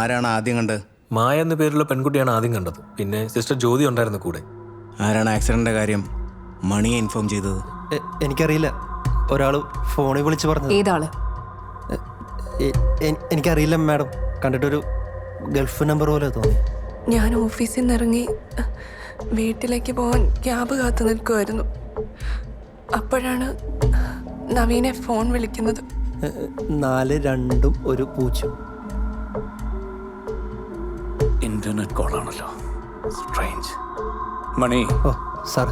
ആരാണ് ആദ്യം കണ്ടത്? മായ എന്ന പേരുള്ള പെൺകുട്ടിയാണ് ആദ്യം കണ്ടത്. പിന്നെ സിസ്റ്റർ ജ്യോതി ഉണ്ടായിരുന്നു കൂടെ. ആരാണ് ആക്സിഡന്റിന്റെ കാര്യം മണിയെ ഇൻഫോം ചെയ്തത്? എനിക്കറിയില്ല. ഒരാൾ ഫോണിൽ വിളിച്ച് പറഞ്ഞത്. ഏതാള്? എനിക്കറിയില്ല മാഡം. കണ്ടിട്ടൊരു ഗൾഫ് നമ്പർ പോലെ തോന്നി. ഞാൻ ഓഫീസിൽ നിന്ന് ഇറങ്ങി വീട്ടിലേക്ക് പോകാൻ ക്യാബ് കാത്തു നിൽക്കുമായിരുന്നു. അപ്പോഴാണ് നവീനെ ഫോൺ വിളിക്കുന്നത്. 4210. ഇന്റർനെറ്റ് കോളാണല്ലോ. സ്ട്രേഞ്ച്. മണി, ഓ സാർ.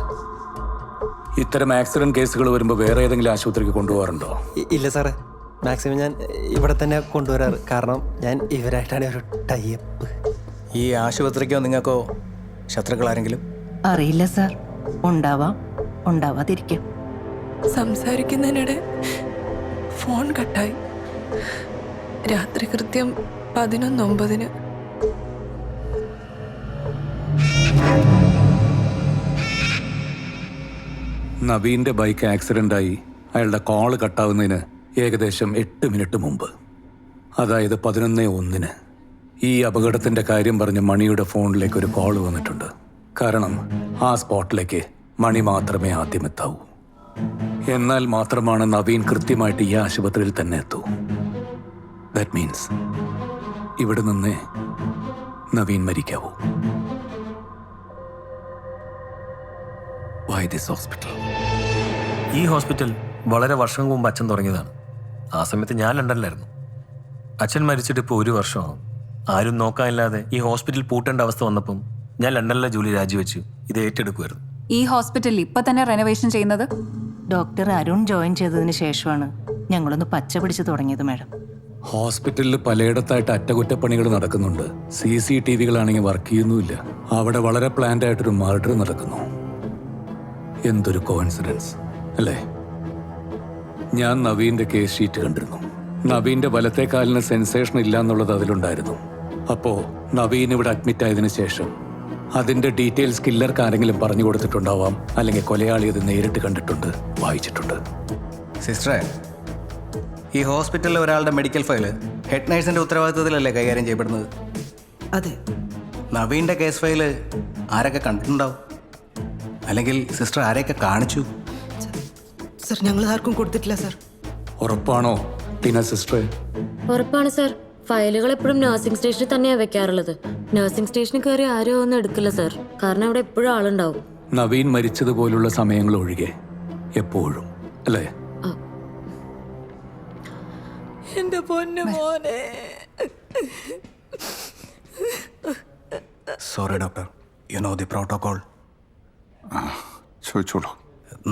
ഇത്തരം ആക്സിഡന്റ് കേസുകൾ വരുമ്പോൾ വേറെ ഏതെങ്കിലും ആശുപത്രിക്ക് കൊണ്ടുപോകാറുണ്ടോ? ഇല്ല സാറേ, മാക്സിമം ഞാൻ ഇവിടെ തന്നെ കൊണ്ടുവരാറ്. കാരണം ഞാൻ ഇവരായിട്ടാണ് ഒരു ടൈപ്പ്. ഈ ആശുപത്രിക്കോ നിങ്ങൾക്കോ ശത്രുക്കൾ ആരെങ്കിലും? അറിയില്ല സാർ. ഉണ്ടാവാം, ഉണ്ടാവാതിരിക്കാം. സംസാരിക്കുന്നതിനിടെ ഫോൺ കട്ടായി. രാത്രി കൃത്യം 11:09. നവീന്റെ ബൈക്ക് ആക്സിഡന്റായി അയാളുടെ കോള് കട്ടാവുന്നതിന് ഏകദേശം 8 മിനിറ്റ് മുമ്പ്, അതായത് 11:01 ഈ അപകടത്തിന്റെ കാര്യം പറഞ്ഞ് മണിയുടെ ഫോണിലേക്ക് ഒരു കോള് വന്നിട്ടുണ്ട്. കാരണം ആ സ്പോട്ടിലേക്ക് മണി മാത്രമേ ആദ്യം എത്താവൂ. എന്നാൽ മാത്രമാണ് നവീൻ കൃത്യമായിട്ട് ഈ ആശുപത്രിയിൽ തന്നെ എത്തൂ. ദാറ്റ് മീൻസ് ഇവിടെ നിന്ന് നവീൻ മരിക്കാവൂ. Why this hospital? ഈ ഹോസ്പിറ്റൽ വളരെ വർഷം മുമ്പ് അച്ഛൻ തുടങ്ങിയതാണ്. ആ സമയത്ത് ഞാൻ ലണ്ടനിലായിരുന്നു. അച്ഛൻ മരിച്ചിട്ട് ഇപ്പോൾ 1 വർഷമാകും. ആരും നോക്കാനില്ലാതെ ഈ ഹോസ്പിറ്റൽ പൂട്ടേണ്ട അവസ്ഥ വന്നപ്പം ഞാൻ ലണ്ടനിലെ ജോലി രാജിവെച്ച് ഇത് ഏറ്റെടുക്കുമായിരുന്നു. ഈ ഹോസ്പിറ്റലിൽ ഇപ്പൊ തന്നെ റെനോവേഷൻ ചെയ്യുന്നത് ഡോക്ടർ അരുൺ ജോയിൻ ചെയ്തതിന് ശേഷമാണ് ഞങ്ങളൊന്ന് പച്ച പിടിച്ച് തുടങ്ങിയത് മാഡം. ഹോസ്പിറ്റലിൽ പലയിടത്തായിട്ട് അറ്റകുറ്റപ്പണികൾ നടക്കുന്നുണ്ട്. CCTVകളാണെങ്കിൽ വർക്ക് ചെയ്യുന്നുമില്ല. അവിടെ വളരെ പ്ലാൻഡ് ആയിട്ടൊരു മർഡർ നടക്കുന്നു. എന്തൊരു കോയിൻസിഡൻസ് അല്ലേ? ഞാൻ നവീന്റെ കേസ് ഷീറ്റ് കണ്ടിരുന്നു. നവീന്റെ വലത്തെ കാലിന് സെൻസേഷൻ ഇല്ല എന്നുള്ളത് അതിലുണ്ടായിരുന്നു. അപ്പോ നവീൻ ഇവിടെ അഡ്മിറ്റ് ആയതിനു ശേഷം അതിന്റെ ഡീറ്റെയിൽസ് കില്ലർക്ക് ആരെങ്കിലും പറഞ്ഞു കൊടുത്തിട്ടുണ്ടാവാം, അല്ലെങ്കിൽ കൊലയാളി അത് നേരിട്ട് കണ്ടിട്ടുണ്ട്, വായിച്ചിട്ടുണ്ട്. സിസ്റ്ററെ, ഈ ഹോസ്പിറ്റലിലെ ഒരാളുടെ മെഡിക്കൽ ഫയല് ഹെഡ് നഴ്സിന്റെ ഉത്തരവാദിത്വത്തിലല്ലേ കൈകാര്യം ചെയ്യപ്പെടുന്നത്? അതെ. നവീന്റെ കേസ് ഫയല് ആരൊക്കെ കണ്ടിട്ടുണ്ടാവും? അല്ലെങ്കിൽ സിസ്റ്റർ ആരെയൊക്കെ കാണിച്ചു? സർ, ഞങ്ങൾ ആർക്കും കൊടുത്തിട്ടില്ല സർ. ഉറപ്പാണോ ടീന സിസ്റ്ററെ? ഉറപ്പാണ് സർ. ഫയലുകൾ എപ്പോഴും നഴ്സിംഗ് സ്റ്റേഷനിൽ തന്നെയാണ് വെക്കാറുള്ളത്. നഴ്സിംഗ് സ്റ്റേഷനിൽ കയറി ആരും ഒന്നും എടുക്കില്ല സർ. കാരണം അവിടെ എപ്പോഴും ആളുണ്ടാവും. നവീൻ മരിച്ചതുപോലുള്ള സമയങ്ങൾ ഒഴികെ എപ്പോഴും അല്ലേ? എന്റെ പൊന്നു മോനെ. Sorry doctor, you know the protocol. ചോദിച്ചോളൂ.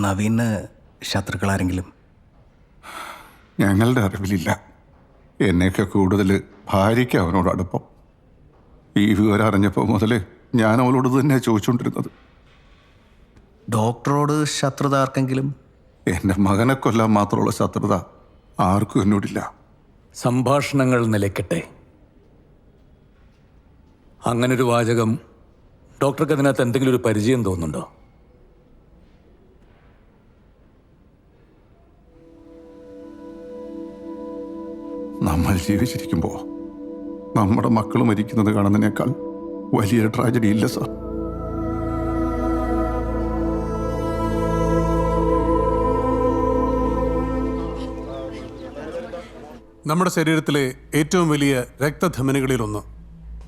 നവീന് ശത്രുക്കൾ ആരെങ്കിലും? ഞങ്ങളുടെ അറിവിലില്ല. എന്നെയൊക്കെ കൂടുതൽ ഭാര്യയ്ക്ക് അവനോട് അടുപ്പം. ഈ വിവരം അറിഞ്ഞപ്പോൾ മുതൽ ഞാൻ അവളോട് തന്നെ ചോദിച്ചുകൊണ്ടിരുന്നത്. ഡോക്ടറോട് ശത്രുത ആർക്കെങ്കിലും? എൻ്റെ മകനെ കൊല്ലാൻ മാത്രമുള്ള ശത്രുത ആർക്കും എന്നോടില്ല. സംഭാഷണങ്ങൾ നിലയ്ക്കട്ടെ. അങ്ങനൊരു വാചകം ഡോക്ടർക്ക് അതിനകത്ത് എന്തെങ്കിലും ഒരു പരിചയം തോന്നുന്നുണ്ടോ? നമ്മൾ ജീവിച്ചിരിക്കുമ്പോൾ നമ്മുടെ മക്കൾ മരിക്കുന്നത് കാണുന്നതിനേക്കാൾ വലിയ ട്രാജഡി ഇല്ല സാർ. നമ്മുടെ ശരീരത്തിലെ ഏറ്റവും വലിയ രക്തധമനികളിലൊന്ന്.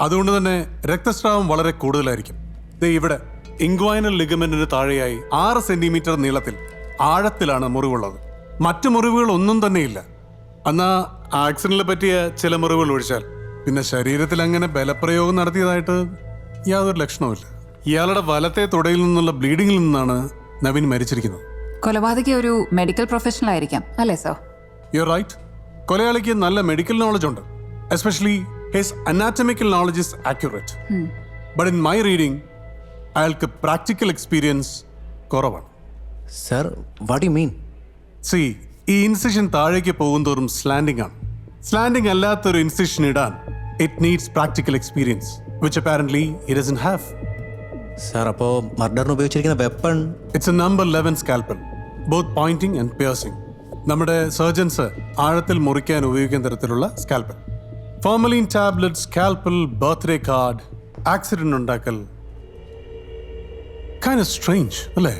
അതുകൊണ്ട് തന്നെ രക്തസ്രാവം വളരെ കൂടുതലായിരിക്കും. ഇവിടെ ഇൻഗ്വൈനൽ ലിഗമെന്റിന് താഴെയായി 6 സെന്റിമീറ്റർ നീളത്തിൽ ആഴത്തിലാണ് മുറിവുള്ളത്. മറ്റു മുറിവുകൾ ഒന്നും തന്നെയില്ല. എന്നാ ആക്സിഡന്റിൽ പറ്റിയ ചില മുറിവുകൾ ഒഴിച്ചാൽ പിന്നെ ശരീരത്തിൽ അങ്ങനെ ബലപ്രയോഗം നടത്തിയതായിട്ട് യാതൊരു ലക്ഷണവുമില്ല. ഇയാളുടെ വലത്തെ തുടയിൽ നിന്നുള്ള ബ്ലീഡിങ്ങിൽ നിന്നാണ് നവീൻ മരിച്ചിരിക്കുന്നത്. കൊലപാതകി ഒരു മെഡിക്കൽ പ്രൊഫഷണൽ ആയിരിക്കാം അല്ലേ സർ? U right. കൊലയാളിക്ക് നല്ല മെഡിക്കൽ നോളജ് ഉണ്ട്. Especially his anatomical knowledge is accurate. But in my reading അയാൾക്ക് പ്രാക്ടിക്കൽ എക്സ്പീരിയൻസ് കുറവാണ്. Sir, what you mean? See, ഈ ഇൻസിഷൻ താഴേക്ക് പോകുന്തോറും സ്ലാൻഡിംഗ് ആണ്. സ്ലാൻഡിംഗ് അല്ലാത്തൊരു ഇൻസിഷൻ ഇടാൻ it needs practical experience, which apparently he doesn't have. Sir, അപ്പോൾ മർഡറിന് ഉപയോഗിച്ചിരിക്കുന്ന weapon? It's a number 11 scalpel, both pointing and piercing. നമ്മുടെ സർജൻസ് ആഴത്തിൽ മുറിക്കാൻ ഉപയോഗിക്കുന്ന തരത്തിലുള്ള scalpel. Formalin tablet, scalpel, birthday card, accident ഉണ്ടാക്കൽ. Kind of strange, അല്ലേ?